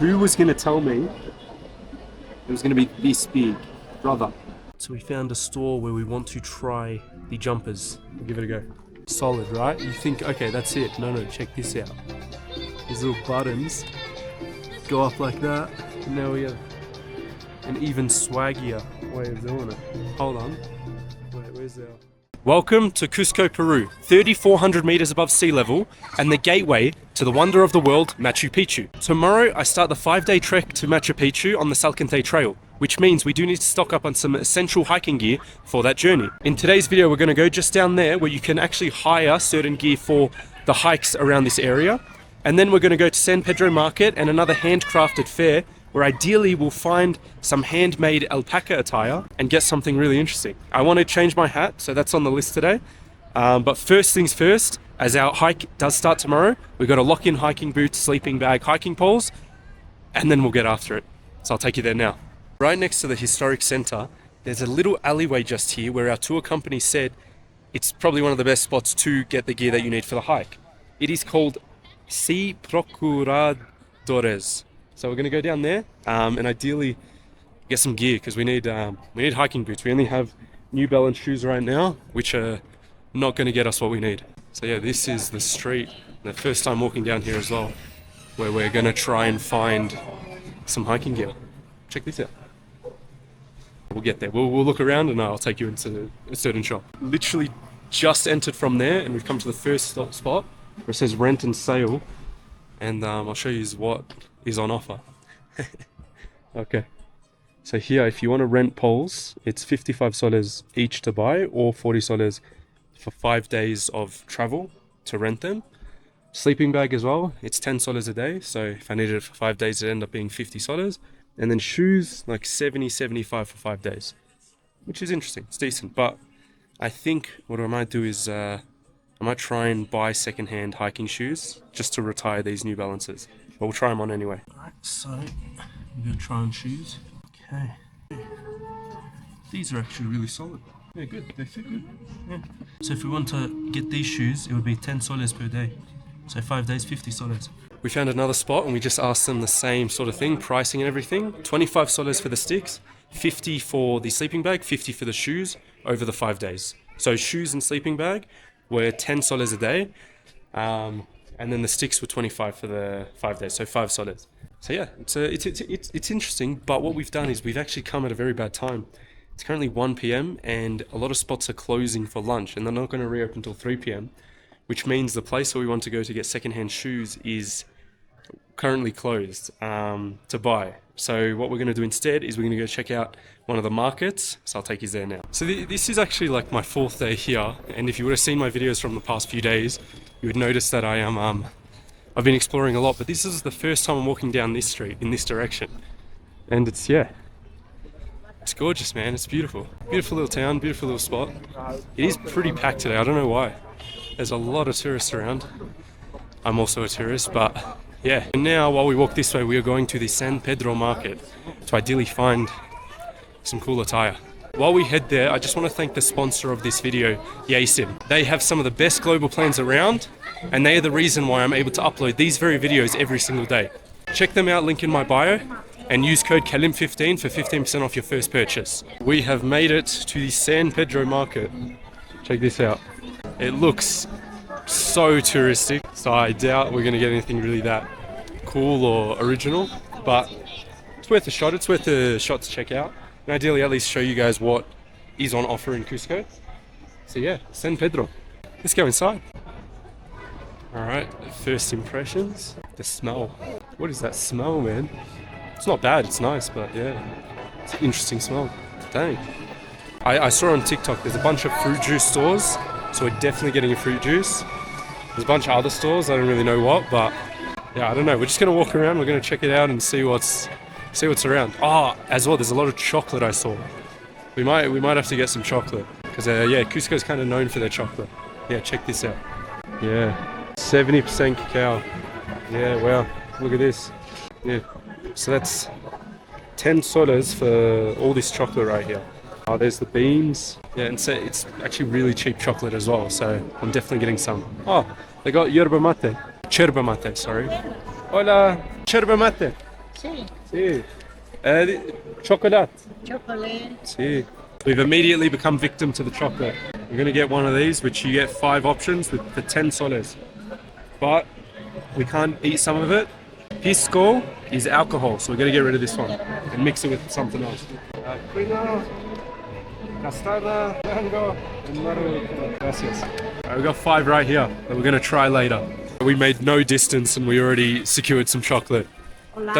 Who was going to tell me it was going to be this big, brother? So we found a store where we want to try the jumpers. We'll give it a go. Solid, right? You think, okay, that's it. No, check this out. These little buttons go up like that. And now we have an even swaggier way of doing it. Hold on. Wait, where's our... Welcome to Cusco, Peru, 3,400 meters above sea level and the gateway to the wonder of the world, Machu Picchu. Tomorrow I start the 5-day trek to Machu Picchu on the Salkantay Trail, which means we do need to stock up on some essential hiking gear for that journey. In today's video we're going to go just down there where you can actually hire certain gear for the hikes around this area, and then we're going to go to San Pedro Market and another handcrafted fair where ideally we'll find some handmade alpaca attire and get something really interesting. I want to change my hat, so that's on the list today. But first things first, as our hike does start tomorrow, we've got to lock in hiking boots, sleeping bag, hiking poles, and then we'll get after it. So I'll take you there now. Right next to the historic center, there's a little alleyway just here where our tour company said it's probably one of the best spots to get the gear that you need for the hike. It is called Si Procuradores. So we're going to go down there and ideally get some gear because we need hiking boots. We only have New Balance shoes right now, which are not going to get us what we need. So yeah, this is the street, the first time walking down here as well, where we're going to try and find some hiking gear. Check this out. We'll get there. We'll look around and I'll take you into a certain shop. Literally just entered from there and we've come to the first spot where it says rent and sale, and I'll show you what is on offer. Okay, so here if you want to rent poles, it's 55 soles each to buy or 40 soles for 5 days of travel to rent them. Sleeping bag as well, it's 10 soles a day, so if I needed it for 5 days it'd end up being 50 soles. And then shoes, like 70-75 for 5 days, which is interesting. It's decent, but I think what I might do is I might try and buy secondhand hiking shoes just to retire these New Balances. But we'll try them on anyway. Alright, so we're going to try on shoes. Okay. These are actually really solid. Yeah, good. They fit good. Yeah. So if we want to get these shoes, it would be 10 soles per day. So 5 days, 50 soles. We found another spot and we just asked them the same sort of thing, pricing and everything. 25 soles for the sticks, 50 for the sleeping bag, 50 for the shoes over the 5 days. So shoes and sleeping bag were 10 soles a day. And then the sticks were 25 for the 5 days, so 5 soles. So yeah, it's interesting, but what we've done is we've actually come at a very bad time. It's currently 1 p.m. and a lot of spots are closing for lunch and they're not going to reopen until 3 p.m, which means the place where we want to go to get secondhand shoes is currently closed to buy. So what we're going to do instead is we're going to go check out one of the markets. So I'll take you there now. So this is actually like my 4th day here, and if you would have seen my videos from the past few days, you would notice that I've been exploring a lot, but this is the first time I'm walking down this street in this direction. And it's gorgeous, man. It's beautiful. Beautiful little town, beautiful little spot. It is pretty packed today. I don't know why. There's a lot of tourists around. I'm also a tourist, but yeah. And now while we walk this way, we are going to the San Pedro Market to ideally find some cool attire. While we head there, I just want to thank the sponsor of this video, Yasim. They have some of the best global plans around, and they are the reason why I'm able to upload these very videos every single day. Check them out, link in my bio, and use code KALIM15 for 15% off your first purchase. We have made it to the San Pedro Market. Check this out. It looks so touristic, so I doubt we're going to get anything really that cool or original, but it's worth a shot. It's worth a shot to check out. And ideally at least show you guys what is on offer in Cusco. So yeah, San Pedro. Let's go inside. Alright, first impressions. The smell. What is that smell, man? It's not bad, it's nice, but yeah, it's an interesting smell. Dang. I saw on TikTok there's a bunch of fruit juice stores, so we're definitely getting a fruit juice. There's a bunch of other stores, I don't really know what, but yeah, I don't know. We're just going to walk around, we're going to check it out and see what's around. Oh, as well, there's a lot of chocolate I saw. We might have to get some chocolate because yeah, Cusco's kind of known for their chocolate. Yeah, check this out. Yeah, 70% cacao. Yeah, wow, look at this. Yeah, so that's 10 soles for all this chocolate right here. Oh, there's the beans. Yeah, and so it's actually really cheap chocolate as well, so I'm definitely getting some. Oh, they got yerba mate. Cherba mate, sorry. Hola, cherba mate. Sì, Sí. Chocolate. chocolate. See, we've immediately become victim to the chocolate. We're gonna get one of these, which you get 5 options for 10 soles. But we can't eat some of it. Pisco is alcohol, so we're gonna get rid of this one and mix it with something else. Quinoa, castada, mango, and margarita. Gracias. Alright, we got 5 right here that we're gonna try later. We made no distance and we already secured some chocolate. Hola.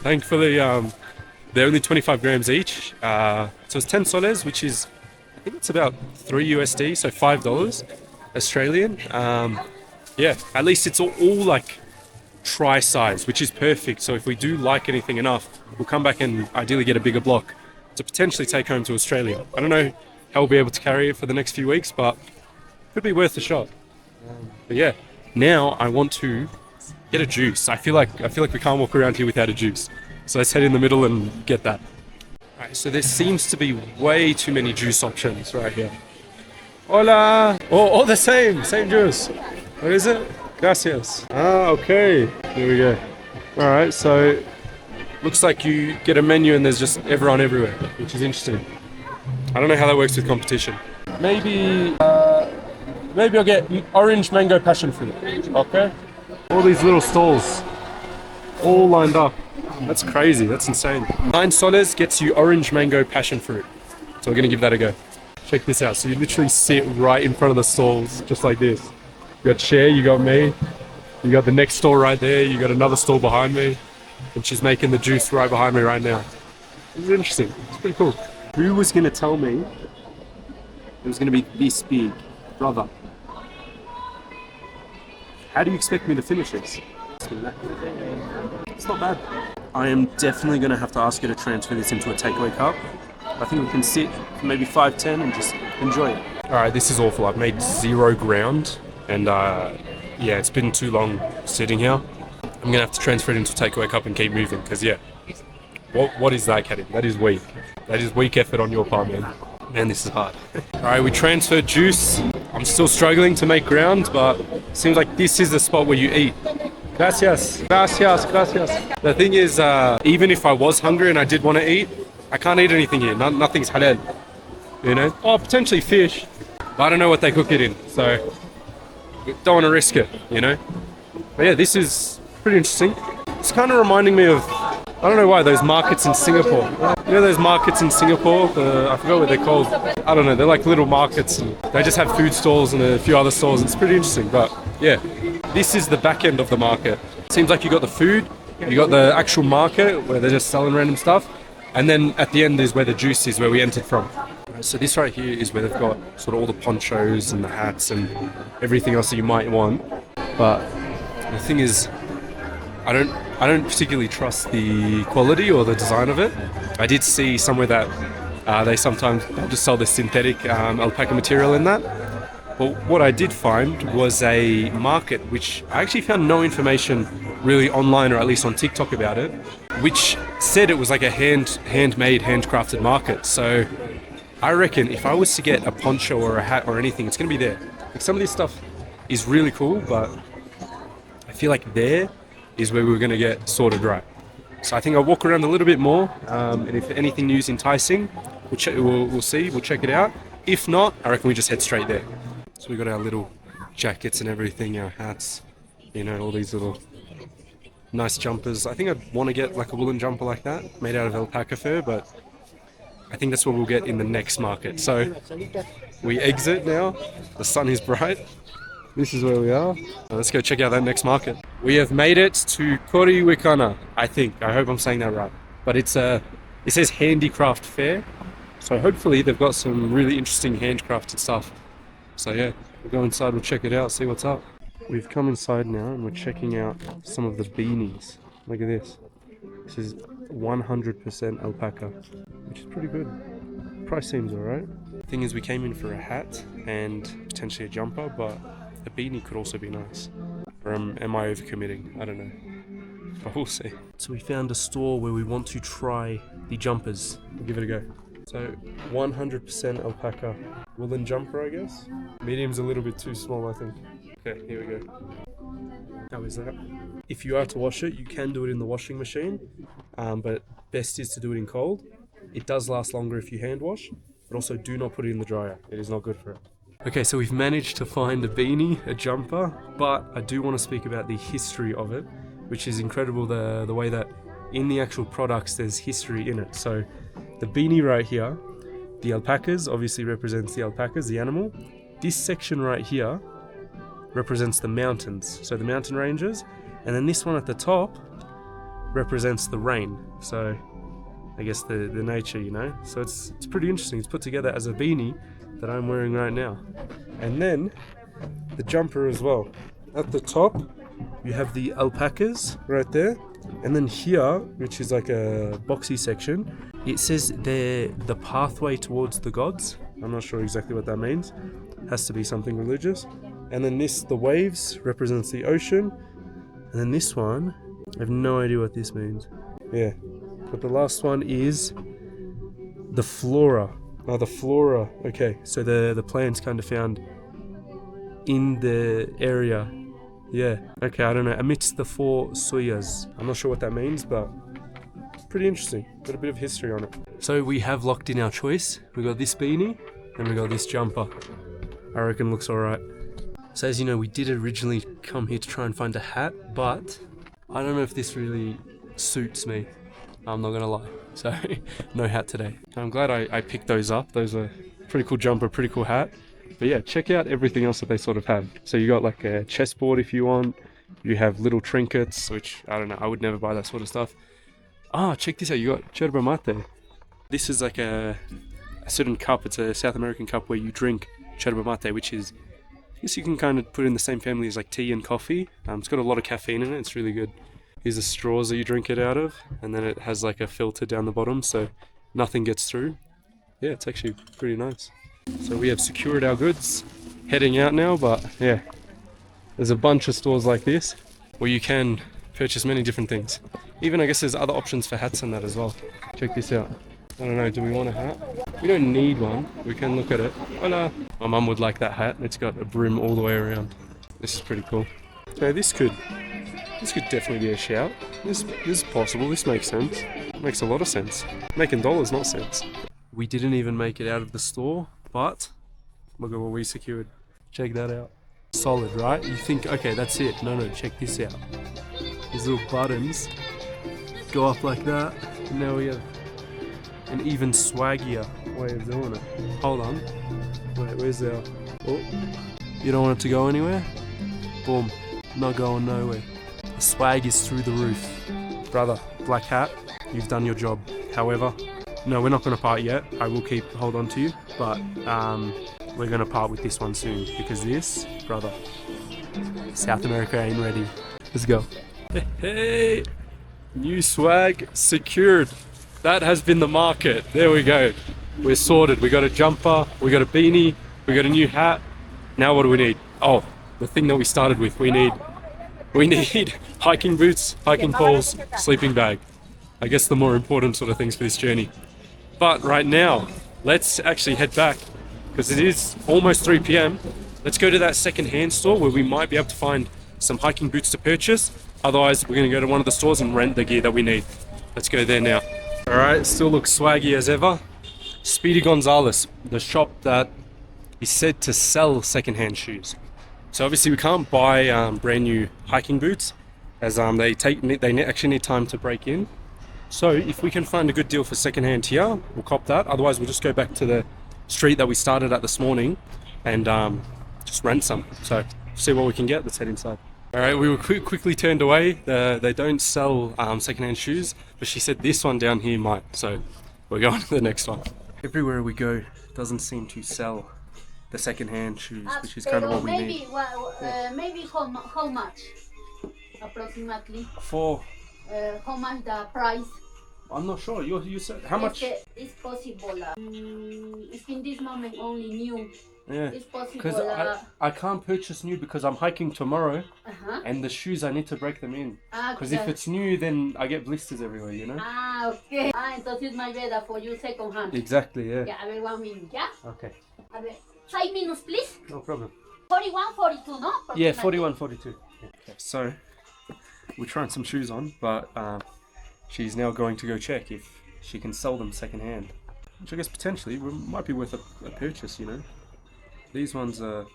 Thankfully, they're only 25 grams each. So it's 10 soles, which is, I think it's about 3 USD, so $5 Australian. Yeah, at least it's all like try size, which is perfect. So if we do like anything enough, we'll come back and ideally get a bigger block to potentially take home to Australia. I don't know how we'll be able to carry it for the next few weeks, but could be worth a shot. But yeah, now I want to get a juice. I feel like we can't walk around here without a juice. So let's head in the middle and get that. Alright, so there seems to be way too many juice options right here. Hola! Oh, the same juice. What is it? Gracias. Ah, okay. Here we go. Alright, so looks like you get a menu and there's just everyone everywhere, which is interesting. I don't know how that works with competition. Maybe I'll get orange mango passion fruit. Okay? All these little stalls, all lined up. That's crazy, that's insane. 9 soles gets you orange mango passion fruit. So we're gonna give that a go. Check this out, so you literally sit right in front of the stalls, just like this. You got Cher, you got me, you got the next stall right there, you got another stall behind me, and she's making the juice right behind me right now. It's interesting, it's pretty cool. Who was gonna tell me it was gonna be this big? Brother. How do you expect me to finish this? It's not bad. I am definitely going to have to ask you to transfer this into a takeaway cup. I think we can sit for maybe 5-10 and just enjoy it. Alright, this is awful. I've made 0 ground and yeah, it's been too long sitting here. I'm going to have to transfer it into a takeaway cup and keep moving because yeah, what is that, Kadim? That is weak. That is weak effort on your part, man. Man, this is hard. Alright, we transferred juice. I'm still struggling to make ground, but it seems like this is the spot where you eat. Gracias. The thing is, even if I was hungry and I did want to eat, I can't eat anything here. Nothing's halal. You know? Oh, potentially fish. But I don't know what they cook it in, so don't want to risk it, you know? But yeah, this is pretty interesting. It's kind of reminding me of, I don't know why, those markets in Singapore. You know those markets in Singapore? I forgot what they're called. I don't know, they're like little markets and they just have food stalls and a few other stalls. It's pretty interesting, but yeah. This is the back end of the market. Seems like you got the food, you got the actual market where they're just selling random stuff, and then at the end is where the juice is, where we entered from. So this right here is where they've got sort of all the ponchos and the hats and everything else that you might want. But the thing is, I don't particularly trust the quality or the design of it. I did see somewhere that they sometimes just sell the synthetic alpaca material in that. But what I did find was a market which I actually found no information really online, or at least on TikTok about it, which said it was like a handmade, handcrafted market. So I reckon if I was to get a poncho or a hat or anything, it's going to be there. Like some of this stuff is really cool, but I feel like there is where we're going to get sorted right. So I think I'll walk around a little bit more, and if anything new is enticing, we'll see, we'll check it out. If not, I reckon we just head straight there. So we got our little jackets and everything, our hats, you know, all these little nice jumpers. I think I'd want to get like a woolen jumper like that, made out of alpaca fur, but I think that's what we'll get in the next market. So we exit now, the sun is bright. This is where we are. Let's go check out that next market. We have made it to Qori Wikuna, I think. I hope I'm saying that right. But it says handicraft fair. So hopefully they've got some really interesting handcrafted stuff. So yeah, we'll go inside, we'll check it out, see what's up. We've come inside now and we're checking out some of the beanies. Look at this. This is 100% alpaca, which is pretty good. Price seems alright. Thing is, we came in for a hat and potentially a jumper, but a beanie could also be nice. Or am I overcommitting? I don't know. But we'll see. So we found a store where we want to try the jumpers. We'll give it a go. So 100% alpaca woolen jumper, I guess. Medium's a little bit too small, I think. Okay, here we go. How is that? if you are to wash it, you can do it in the washing machine, but best is to do it in cold. It does last longer if you hand wash, but also do not put it in the dryer. It is not good for it. Okay, so we've managed to find a beanie, a jumper, but I do want to speak about the history of it, which is incredible, the way that in the actual products there's history in it. So the beanie right here, the alpacas obviously represents the alpacas, the animal. This section right here represents the mountains, so the mountain ranges, and then this one at the top represents the rain, so I guess the nature, you know. So it's pretty interesting. It's put together as a beanie that I'm wearing right now. And then the jumper as well. At the top you have the alpacas right there, and then here, which is like a boxy section, it says the pathway towards the gods. I'm not sure exactly what that means. Has to be something religious. And then this, the waves, represents the ocean. And then this one, I have no idea what this means. Yeah. But the last one is the flora. Oh, the flora. Okay, so the plants kind of found in the area. Yeah. Okay, I don't know. Amidst the four suyas. I'm not sure what that means, but it's pretty interesting. Got a bit of history on it. So we have locked in our choice. We got this beanie and we got this jumper. I reckon looks alright. So as you know, we did originally come here to try and find a hat, but I don't know if this really suits me. I'm not gonna lie. So no hat today. I'm glad I picked those up. Those are pretty cool jumper, pretty cool hat. But yeah, check out everything else that they sort of have. So you got like a chessboard if you want. You have little trinkets, which I don't know, I would never buy that sort of stuff. Ah, check this out. You got yerba mate. This is like a certain cup. It's a South American cup where you drink yerba mate, which is, I guess you can kind of put in the same family as like tea and coffee. It's got a lot of caffeine in it. It's really good. Here's the straws that you drink it out of, and then it has like a filter down the bottom so nothing gets through. Yeah, it's actually pretty nice. So we have secured our goods, heading out now, but yeah, there's a bunch of stores like this where you can purchase many different things. Even I guess there's other options for hats and that as well. Check this out. I don't know, do we want a hat? We don't need one, we can look at it. Voila! My mum would like that hat. It's got a brim all the way around. This is pretty cool. Okay, this could definitely be a shout. This is possible, this makes sense. It makes a lot of sense. Making dollars, not cents. We didn't even make it out of the store, but look at what we secured. Check that out. Solid, right? You think, okay, that's it. No, check this out. These little buttons go up like that, and now we have an even swaggier way of doing it. Hold on. Wait, where's our... Oh, you don't want it to go anywhere? Boom. Not going nowhere. The swag is through the roof. Brother, black hat, you've done your job. However, no, we're not going to part yet. I will hold on to you, but we're going to part with this one soon, because this, brother, South America ain't ready. Let's go. Hey, new swag secured. That has been the market. There we go. We're sorted. We got a jumper, we got a beanie, we got a new hat. Now what do we need? Oh, the thing that we started with. We need hiking boots, hiking poles, sleeping bag. I guess the more important sort of things for this journey. But right now, let's actually head back because it is almost 3 p.m. Let's go to that second-hand store where we might be able to find some hiking boots to purchase. Otherwise, we're going to go to one of the stores and rent the gear that we need. Let's go there now. Alright, still looks swaggy as ever. Speedy Gonzalez, the shop that is said to sell second-hand shoes. So obviously we can't buy brand new hiking boots as they actually need time to break in. So if we can find a good deal for second-hand here, we'll cop that. Otherwise we'll just go back to the street that we started at this morning and just rent some. So see what we can get. Let's head inside. Alright, we were quickly turned away. They don't sell second-hand shoes, but she said this one down here might. So we're going to the next one. Everywhere we go doesn't seem to sell the second-hand shoes, which is kind of what we need. Maybe how much approximately? For How much the price? I'm not sure. You said how much? It's possible. It's in this moment only new. Yeah. It's possible. Because I can't purchase new because I'm hiking tomorrow, and the shoes I need to break them in. Because if it's new, then I get blisters everywhere, you know. Okay. Entonces my better for you second hand. Exactly. Yeah. Yeah. A ver, 1 minute. Yeah. Okay. A ver, 5 minutes, please. No problem. 41, 42, no? Yeah, 41, 42. Okay. So we're trying some shoes on, but she's now going to go check if she can sell them secondhand, which I guess potentially might be worth a purchase, you know. These ones they're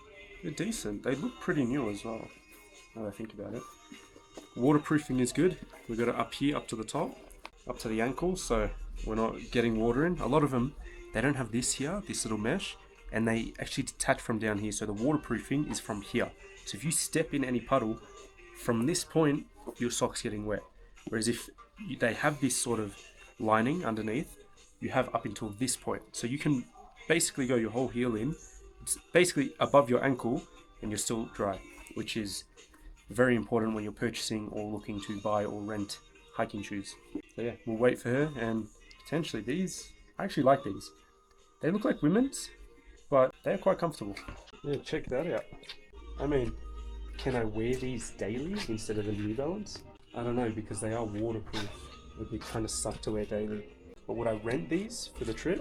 decent. They look pretty new as well, now that I think about it. Waterproofing is good. We've got it up here, up to the top, up to the ankles, so we're not getting water in. A lot of them, they don't have this here, this little mesh, and they actually detach from down here, so the waterproofing is from here. So if you step in any puddle, from this point, your sock's getting wet. Whereas if they have this sort of lining underneath, you have up until this point. So you can basically go your whole heel in, it's basically above your ankle, and you're still dry, which is very important when you're purchasing or looking to buy or rent hiking shoes. So yeah, we'll wait for her, and potentially these, I actually like these. They look like women's, but they're quite comfortable. Yeah, check that out. I mean, can I wear these daily instead of the New Balance? I don't know, because they are waterproof. It'd be kind of suck to wear daily. But would I rent these for the trip?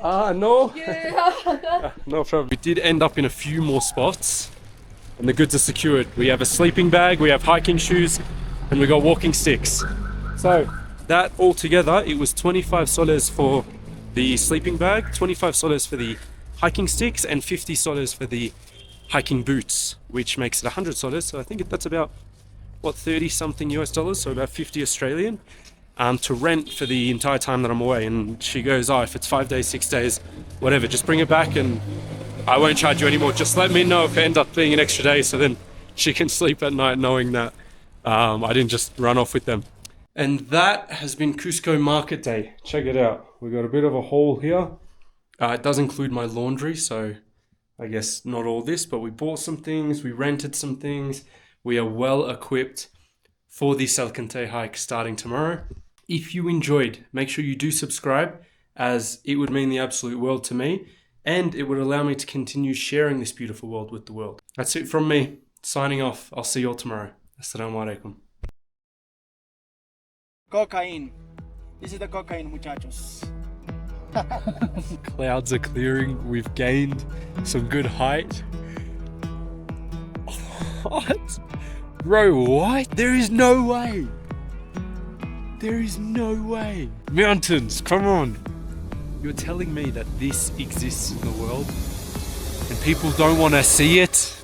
No. Yeah. No problem. We did end up in a few more spots, and the goods are secured. We have a sleeping bag, we have hiking shoes, and we got walking sticks. So that all together, it was 25 soles for the sleeping bag, 25 soles for the hiking sticks, and 50 soles for the hiking boots, which makes it 100 soles. So I think that's about, what, 30 something US dollars, so about 50 Australian, to rent for the entire time that I'm away. And she goes, oh, if it's 5 days, 6 days, whatever, just bring it back and I won't charge you anymore. Just let me know if it ends up being an extra day, so then she can sleep at night knowing that I didn't just run off with them. And that has been Cusco Market Day. Check it out. We've got a bit of a haul here. It does include my laundry, so I guess not all this, but we bought some things, we rented some things. We are well equipped for the Salkantay hike starting tomorrow. If you enjoyed, make sure you do subscribe, as it would mean the absolute world to me, and it would allow me to continue sharing this beautiful world with the world. That's it from me. Signing off. I'll see you all tomorrow. Assalamu alaikum. Cocaine. This is the cocaine, muchachos. Clouds are clearing. We've gained some good height. What? Bro, what? There is no way. There is no way. Mountains, come on. You're telling me that this exists in the world and people don't want to see it?